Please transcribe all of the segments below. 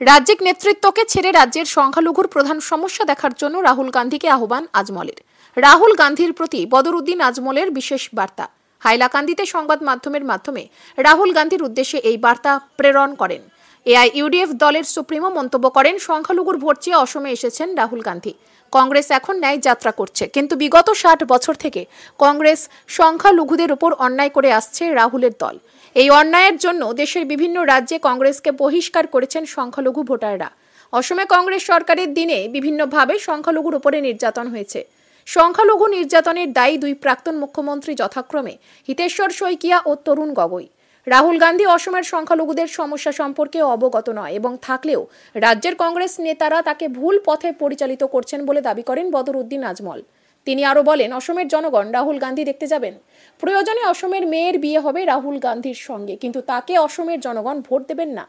রাজ্যিক নেতৃত্বকে ছেড়ে রাজ্যের সংখ্যালঘুর প্রধান সমস্যা দেখার জন্য রাহুল গান্ধীকে আহ্বান আজমলের। রাহুল গান্ধীর প্রতি বদরুদ্দিন আজমলের বিশেষ বার্তা। হাইলাকান্দিতে সংবাদ মাধ্যমের মাধ্যমে রাহুল গান্ধীর উদ্দেশ্যে এই বার্তা প্রেরণ করেন। এআইইউডিএফ দলের সুপ্রিমো মন্তব্য করেন, সংখ্যালঘুর ভোট চেয়ে অসমে এসেছেন রাহুল গান্ধী। কংগ্রেস এখন ন্যায় যাত্রা করছে, কিন্তু বিগত 60 বছর থেকে কংগ্রেস সংখ্যালঘুদের উপর অন্যায় করে আসছে রাহুলের দল। এই অন্যায়ের জন্য দেশের বিভিন্ন রাজ্যে কংগ্রেসকে বহিষ্কার করেছেন সংখ্যালঘু ভোটাররা। অসমে কংগ্রেস সরকারের দিনে বিভিন্নভাবে সংখ্যালঘুর উপরে নির্যাতন হয়েছে। সংখ্যালঘু নির্যাতনের দায়ী দুই প্রাক্তন মুখ্যমন্ত্রী যথাক্রমে হিতেশ্বর শইকিয়া ও তরুণ গগৈ। রাহুল গান্ধী অসমের সংখ্যালঘুদের সমস্যা সম্পর্কে অবগত নয় এবং থাকলেও রাজ্যের কংগ্রেস নেতারা তাকে ভুল পথে পরিচালিত করছেন বলে দাবি করেন বদরুদ্দিন আজমল। তিনি আরো বলেন, অসমের জনগণ রাহুল গান্ধী দেখতে যাবেন। প্রয়োজনে অসমের মেয়ের বিয়ে হবে রাহুল গান্ধীর সঙ্গে, কিন্তু তাকে অসমের জনগণ ভোট দেবেন না।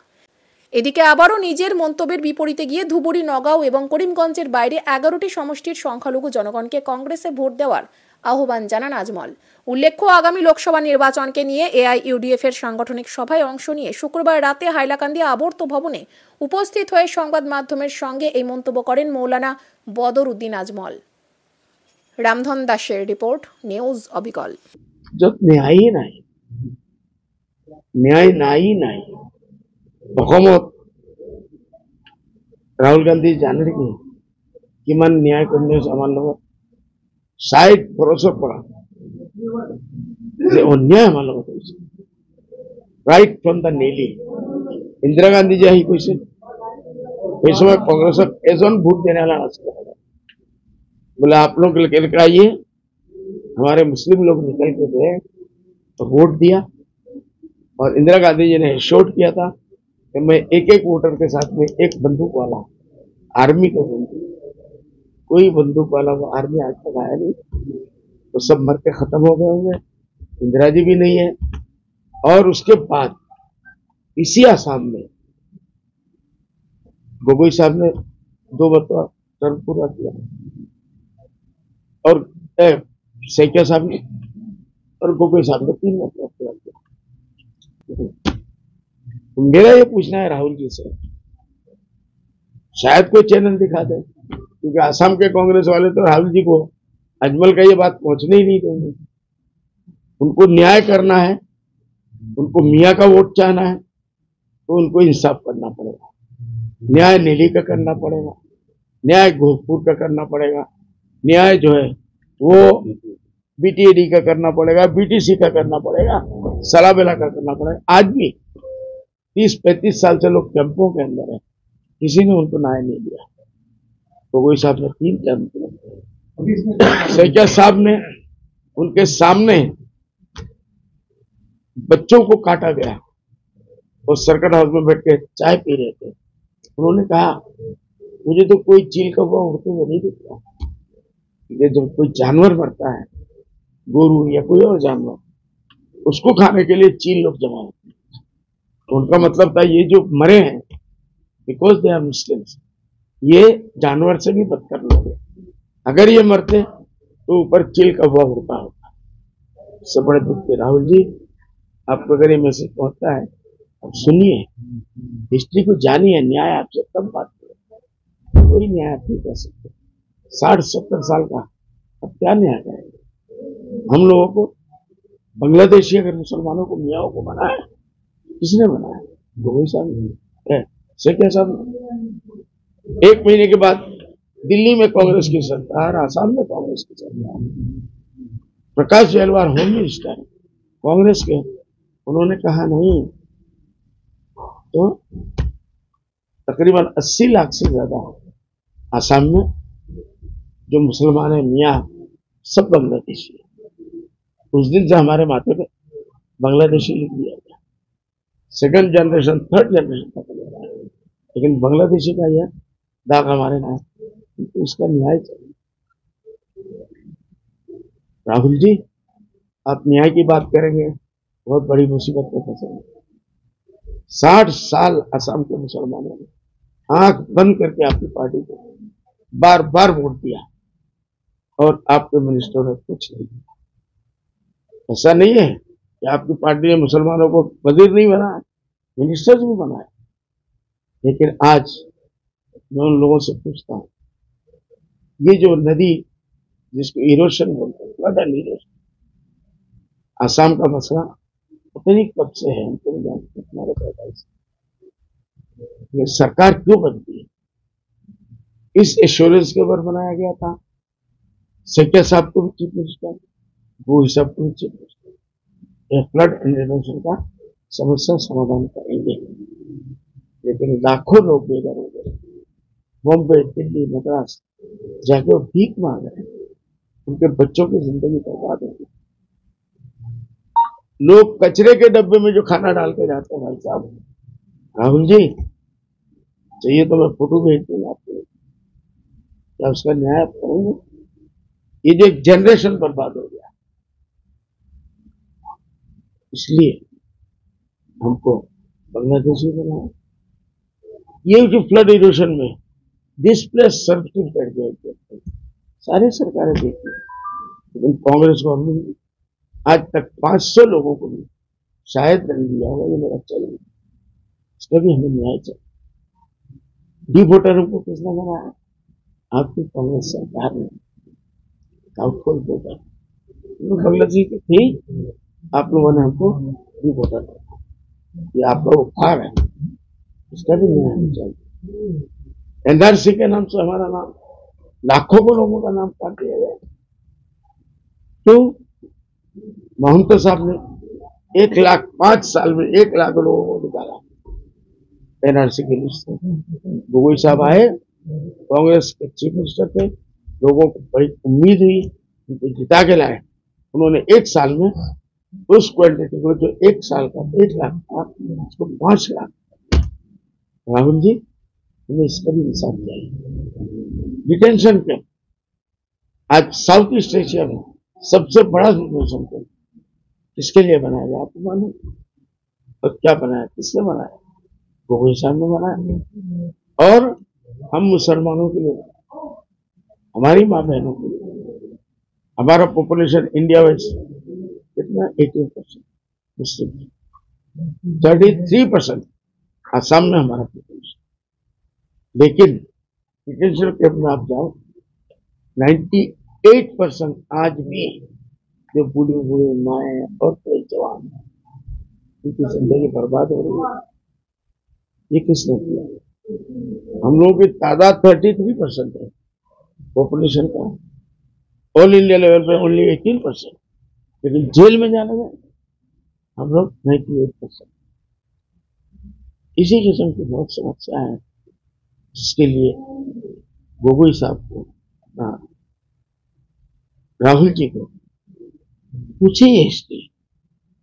এদিকে আবারও নিজের মন্তব্যের বিপরীতে গিয়ে ধুবুরি, নগাঁও এবং করিমগঞ্জের বাইরে 11টি সমষ্টির সংখ্যালঘু জনগণকে কংগ্রেসে ভোট দেওয়ার আহ্বান জানান আজমল। উল্লেখ্য, আগামী লোকসভা নির্বাচনকে নিয়ে এআইইউডিএফ এর সাংগঠনিক সভায় অংশ নিয়ে শুক্রবার রাতে হাইলাকান্দি আবর্ত ভবনে উপস্থিত হয়ে সংবাদ মাধ্যমের সঙ্গে এই মন্তব্য করেন মৌলানা বদরুদ্দিন আজমল। রামধন দাসের রিপোর্ট, নিউজ অবিকল। ন্যায় নাই অসমত রাহুল গান্ধী জানে নেকি কিমান ন্যায় কৰি আছে আমাৰ লগত? 60 বছৰৰ পৰা যে অন্যায় আমাৰ লগত হৈছে, right from the Nellie. Indira Gandhi যে আহি কৈছে, সেই সময় কংগ্रेसত এজন ভোট देने वाला नाছিল। बोले आप लोग निकल के आइए, हमारे मुस्लिम लोग निकल के गए तो वोट दिया, और इंदिरा गांधी जी ने शोट किया था कि मैं एक एक वोटर के साथ में एक बंदूक वाला, आर्मी का बंदूक, कोई बंदूक वाला वो आर्मी आज तक आया नहीं, तो सब मर के खत्म हो गए होंगे। इंदिरा जी भी नहीं है। और उसके बाद इसी आसाम में गोगोई साहब ने 2 मरतबा टर्म पूरा किया, और सैकिया साहब ने और गोगोई साहब ने 3 मरतबा पूरा किया। मेरा ये पूछना है राहुल जी से, शायद कोई चैनल दिखा दे, क्योंकि आसाम के कांग्रेस वाले तो राहुल जी को अजमल का ये बात पहुंचने ही नहीं देंगे। उनको न्याय करना है, उनको मियाँ का वोट चाहना है, तो उनको इंसाफ करना पड़ेगा। न्याय नेली का करना पड़ेगा, न्याय घोषपुर का करना पड़ेगा, न्याय जो है वो बीटीएडी का करना पड़ेगा, बीटीसी का करना पड़ेगा, सलाबेला का करना पड़ेगा। आज भी 30-35 साल से लोग कैंपों के अंदर है, किसी ने उनको न्याय नहीं दिया। तो कोई साहब ने 3 टर्म किया, सैकिया साहब ने उनके सामने बच्चों को काटा गया, और सर्किट हाउस में बैठ के चाय पी रहे थे। उन्होंने कहा, मुझे तो कोई चील का हुआ उड़ते हुए नहीं दिखता। ये जब कोई जानवर मरता है, गोरू या कोई और जानवर, उसको खाने के लिए चील लोग जमा होते हैं। तो उनका मतलब था ये जो मरे हैं बिकॉज दे आर मुस्लिम्स, ये जानवर से भी बदतर लोग हैं। अगर ये मरते तो ऊपर चील का हुआ उड़ता होता। इससे बड़े दुख के राहुल जी, आपको अगर ये मैसेज पहुंचता है, अब सुनिए, हिस्ट्री को जानिए, न्याय आपसे तब बात करें, कोई न्याय आप नहीं कर सकते। 60-70 साल का अब क्या न्याय करेंगे? हम लोगों को बांग्लादेशी अगर मुसलमानों को मियाओं को बनाया, किसने बनाया? गोगोई साहब ने, सैकिया साहब ने। 1 महीने के बाद दिल्ली में कांग्रेस की सरकार, आसाम में कांग्रेस की सरकार, प्रकाश जयलवार होम मिनिस्टर कांग्रेस के, उन्होंने कहा नहीं, तो तकरीबन 80 लाख से ज्यादा आसाम में जो मुसलमान है मियाँ सब बांग्लादेशी है। उस दिन से हमारे माथे पे बांग्लादेशी लिख दिया गया, 2nd जनरेशन 3rd जनरेशन तक ले रहा है, लेकिन बांग्लादेशी का यह दाग हमारे ना है, तो इसका न्याय चाहिए। राहुल जी, आप न्याय की बात करेंगे, बहुत बड़ी मुसीबत में फंसेंगे। 60 साल असम के मुसलमानों ने आंख बंद करके आपकी पार्टी को बार बार वोट दिया, और आपके मिनिस्टरों ने कुछ नहीं किया। ऐसा नहीं है कि आपकी पार्टी ने मुसलमानों को वजीर नहीं बनाया, मिनिस्टर्स भी बनाए। लेकिन आज मैं उन लोगों से पूछता हूँ, ये जो नदी जिसको इरोशन बोलते हैं, फ्लड एंड इरोशन, आसाम का मसला पता नहीं कब से है, हमको नहीं जानते हमारे पैदा से। ये सरकार क्यों बनती है? इस एश्योरेंस के ऊपर बनाया गया था। सेक्टर साहब को भी चीफ मिनिस्टर, वो हिसाब को भी chief minister, flood and erosion का समस्या समाधान करेंगे। लेकिन लाखों लोग बेघर हो गए, बॉम्बे, दिल्ली, मद्रास जाके वो भीख मांग रहे हैं, उनके बच्चों की जिंदगी बर्बाद हो गई। लोग कचरे के डब्बे में जो खाना डाल के जाते हैं, भाई साहब, राहुल जी चाहिए तो मैं फोटो भेज दूंगा आपको, क्या उसका न्याय आप करेंगे? ये जो एक जनरेशन बर्बाद हो गया, इसलिए हमको बांग्लादेशी बनाया। ये जो फ्लड इरोशन में डिस्प्लेस सर्विट्यूड बैठ गए, सारी सरकारें देखी, लेकिन कांग्रेस गवर्नमेंट आज तक 500 लोगों को भी शायद दंड दिया होगा, ये मेरा चैलेंज, इसका भी हमें न्याय चाहिए। डिपोर्टरों को किसने बनाया? आपकी कांग्रेस सरकार ने। खोल देगा बांग्लादेशी की थी, आप लोगों ने हमको डिपोर्टर बनाया, ये आपका उपहार है, इसका भी न्याय होना चाहिए। एनआरसी के नाम से हमारा नाम, लाखों को लोगों का नाम काट दिया गया। क्यों? महंत साहब ने 1 लाख 5 साल में 1 लाख लोगों को निकाला एनआरसी के लिस्ट से। गोगोई साहब आए, कांग्रेस के चीफ मिनिस्टर थे, लोगों को बड़ी उम्मीद हुई, उनको जिता के लाए। उन्होंने 1 साल में उस क्वांटिटी को जो 1 साल का 1 लाख था, उसको 5 लाख। राहुल जी, हमें इसका भी इंसाफ चाहिए। डिटेंशन कैंप आज साउथ ईस्ट एशिया में सबसे बड़ा डिटेंशन कैंप किसके लिए बनाया गया आपको मालूम? और क्या बनाया, किसने बनाया? गोगोई साहब ने बनाया। और हम मुसलमानों के लिए, हमारी माँ बहनों के लिए। हमारा पॉपुलेशन इंडिया में कितना? 18% मुस्लिम, 33% आसाम में हमारा पॉपुलेशन। लेकिन डिटेंशन कैंप में आप जाओ, 98% आज भी जो बूढ़े बूढ़े माए और कई जवान, उनकी जिंदगी बर्बाद हो रही है। ये किसने किया? हम लोगों की तादाद 33% है पॉपुलेशन का, ऑल इंडिया लेवल पे ओनली 18%, लेकिन जेल में जाने में हम लोग 98%। इसी किस्म की बहुत समस्या है, जिसके लिए गोगोई साहब को, राहुल जी को पूछिए हिस्ट्री।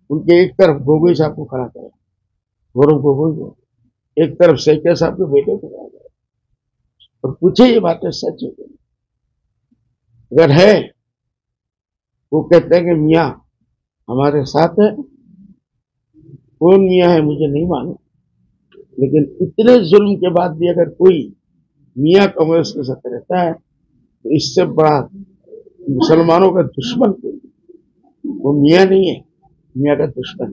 उनके एक तरफ गोगोई साहब को खड़ा करें, गौरव गोगोई को, एक तरफ शेखर साहब के बेटे को खड़ा करें, और पूछे ये बातें सच है। अगर है, वो कहते हैं कि मियाँ हमारे साथ है, कौन मियाँ है मुझे नहीं मालूम, लेकिन इतने जुल्म के बाद भी अगर कोई मियाँ कांग्रेस के साथ रहता है, तो इससे बड़ा मुसलमानों का दुश्मन कोई, वो मियाँ नहीं है, मियाँ का दुश्मन।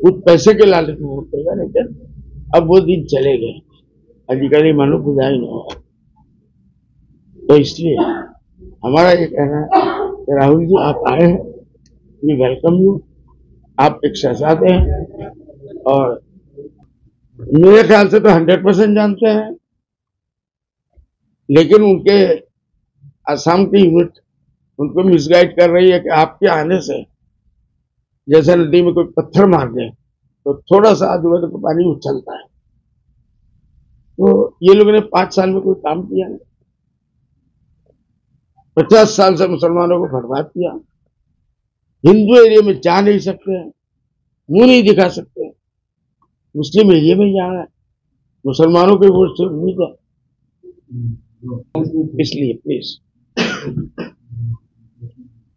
कुछ पैसे के लालच में वोट देगा, लेकिन अब वो दिन चले गए, अधिकारी मानो बुझाई नहीं होगा। तो इसलिए हमारा ये कहना है कि राहुल जी आप आए हैं, वी वेलकम यू। आप एक शहजादे हैं, और मेरे ख्याल से तो 100% जानते हैं, लेकिन उनके असम की यूनिट उनको मिसगाइड कर रही है कि आपके आने से जैसे नदी में कोई पत्थर मार दे तो थोड़ा सा आजू बाजू पानी उछलता है। तो ये लोगों ने 5 साल में कोई काम किया नहीं, 50 साल से मुसलमानों को बर्बाद किया। हिंदू एरिया में जा नहीं सकते हैं, मुंह नहीं दिखा सकते, मुस्लिम एरिया में जा रहा है, मुसलमानों के वोट से उम्मीद है। इसलिए प्लीज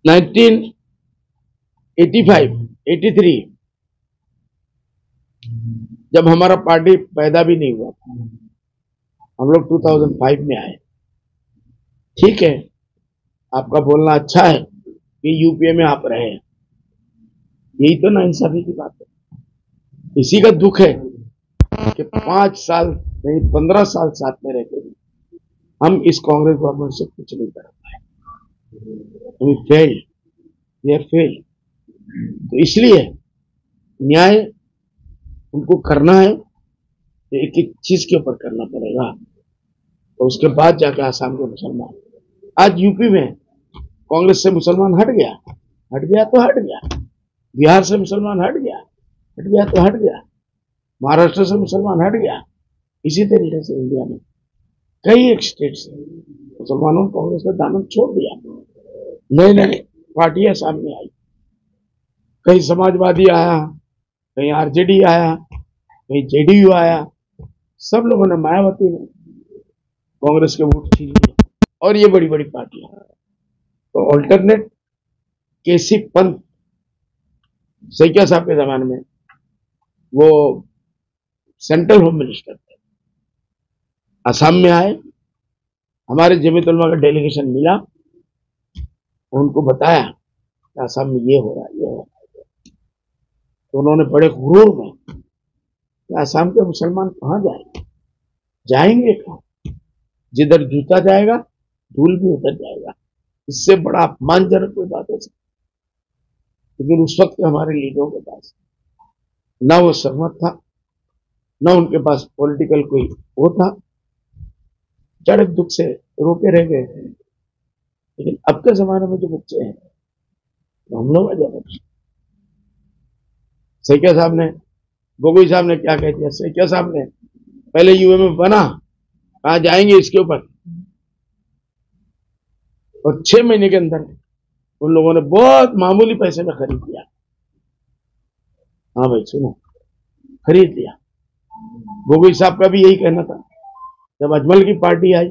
1985-83 जब हमारा पार्टी पैदा भी नहीं हुआ, हम लोग 2005 में आए। ठीक है, आपका बोलना अच्छा है कि यूपीए में आप रहे, यही तो नाइंसाफी की बात है। इसी का दुख है कि 5 साल नहीं 15 साल साथ में रहते भी हम इस कांग्रेस गवर्नमेंट से कुछ नहीं कर पाए। We failed, we are failed. तो इसलिए न्याय उनको करना है तो एक एक चीज के ऊपर करना पड़ेगा, और उसके बाद जाके आसाम के मुसलमान, आज यूपी में कांग्रेस से मुसलमान हट गया तो हट गया, बिहार से मुसलमान हट गया तो हट गया, महाराष्ट्र से मुसलमान हट गया। इसी तरीके से इंडिया में कई एक स्टेट से मुसलमानों ने कांग्रेस का दामन छोड़ दिया। नई नई पार्टियां सामने आई, कहीं समाजवादी आया, कहीं आरजेडी आया, कहीं जेडीयू आया, सब लोगों ने, मायावती ने कांग्रेस के वोट छीन लिए, और ये बड़ी बड़ी पार्टियां। तो ऑल्टरनेट केसी पंत सैकिया साहब के जमाने में वो सेंट्रल होम मिनिस्टर थे, असम में आए, हमारे जमीयत उलमा का डेलीगेशन मिला, उनको बताया कि असम में ये हो रहा है, ये हो रहा है। तो उन्होंने बड़े गुरूर में कि असम के मुसलमान कहाँ जाएंगे कहाँ, जिधर जूता जाएगा धूल भी उतर जाएगा, इससे बड़ा अपमानजनक कोई बात हो सकती। लेकिन उस वक्त हमारे लीडरों के पास ना वो सहमत था, ना उनके पास पॉलिटिकल कोई वो था, जड़ दुख से रोके रह गए। लेकिन अब के जमाने में जो बच्चे हैं तो हम लोग आ सैकिया साहब ने, गोगोई साहब ने क्या कह दिया, सैकिया साहब ने पहले यूएमएफ बना, कहा जाएंगे इसके ऊपर, और 6 महीने के अंदर उन लोगों ने बहुत मामूली पैसे में खरीद लिया। हाँ भाई सुनो, खरीद लिया। गोगोई साहब का भी यही कहना था जब अजमल की पार्टी आई,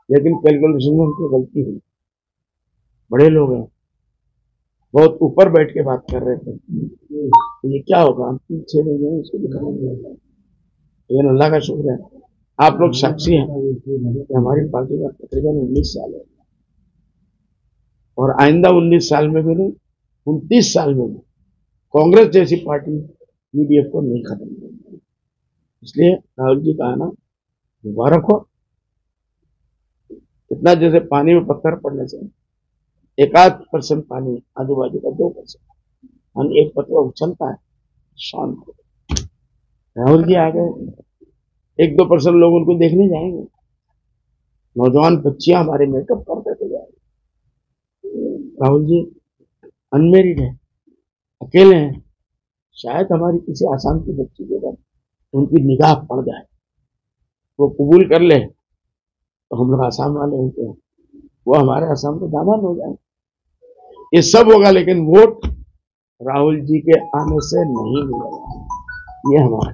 लेकिन कैलकुलेशन में उनकी गलती हुई। बड़े लोग हैं, बहुत ऊपर बैठ के बात कर रहे थे, ये क्या होगा, हम 3-6 महीने इसको दिखाएंगे। लेकिन अल्लाह का शुक्र है, आप लोग साक्षी हैं कि हमारी पार्टी का तकरीबन 19 साल है, और आइंदा 19 साल में भी नहीं, 29 साल में भी कांग्रेस जैसी पार्टी यूडीएफ को नहीं खत्म करेगी। इसलिए राहुल जी का आना मुबारक हो। इतना जैसे पानी में पत्थर पड़ने से 1-8% पानी, आजू बाजू का 2%, हम एक पत्थर उछलता है शांत हो। राहुल जी आ गए, 1-2% लोग उनको देखने जाएंगे, नौजवान बच्चियां हमारे मेकअप करते थे जाएंगे। राहुल जी अनमेरिड है, अकेले हैं, शायद हमारी किसी आसाम की बच्ची के बाद उनकी निगाह पड़ जाए, वो कबूल कर ले, तो हम लोग आसाम वाले होते हैं, वो हमारे आसाम के दामन हो जाए। ये सब होगा, लेकिन वोट राहुल जी के आने से नहीं मिलेगा, ये हमारा